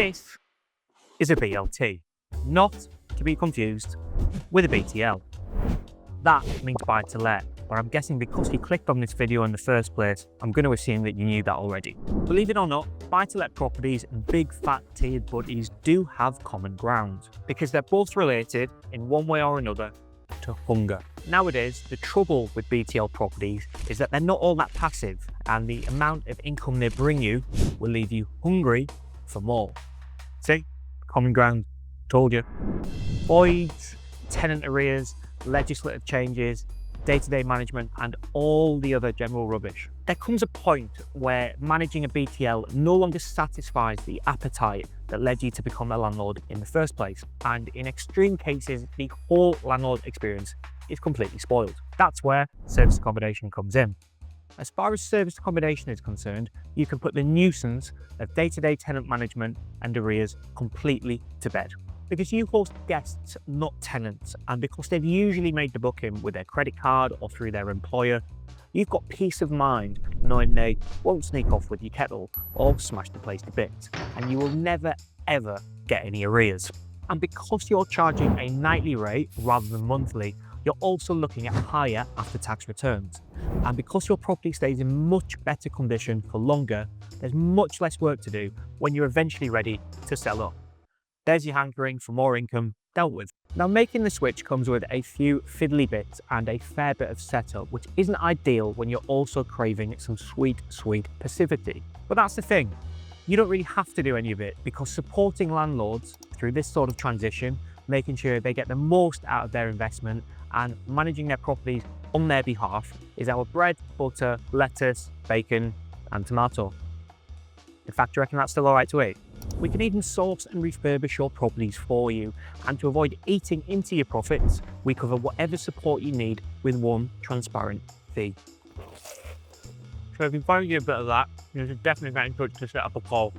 This is a BLT, not to be confused with a BTL. That means buy to let, but I'm guessing because you clicked on this video in the first place, I'm going to assume that you knew that already. Believe it or not, buy to let properties and big fat tiered buddies do have common ground, because they're both related in one way or another to hunger. Nowadays, the trouble with BTL properties is that they're not all that passive, and the amount of income they bring you will leave you hungry for more. See? Common ground. Told you. Voids, tenant arrears, legislative changes, day-to-day management, and all the other general rubbish. There comes a point where managing a BTL no longer satisfies the appetite that led you to become a landlord in the first place. And in extreme cases, the whole landlord experience is completely spoiled. That's where service accommodation comes in. As far as service accommodation is concerned, you can put the nuisance of day-to-day tenant management and arrears completely to bed. Because you host guests, not tenants, and because they've usually made the booking with their credit card or through their employer, you've got peace of mind knowing they won't sneak off with your kettle or smash the place to bits, and you will never ever get any arrears. And because you're charging a nightly rate rather than monthly, you're also looking at higher after-tax returns. And because your property stays in much better condition for longer, there's much less work to do when you're eventually ready to sell up. There's your hankering for more income dealt with. Now, making the switch comes with a few fiddly bits and a fair bit of setup, which isn't ideal when you're also craving some sweet, sweet passivity. But that's the thing. You don't really have to do any of it, because supporting landlords through this sort of transition, making sure they get the most out of their investment and managing their properties on their behalf is our bread, butter, lettuce, bacon and tomato. In fact, do you reckon that's still alright to eat? We can even source and refurbish your properties for you, and to avoid eating into your profits, we cover whatever support you need with one transparent fee. So if you find you a bit of that, you should definitely get in touch to set up a call.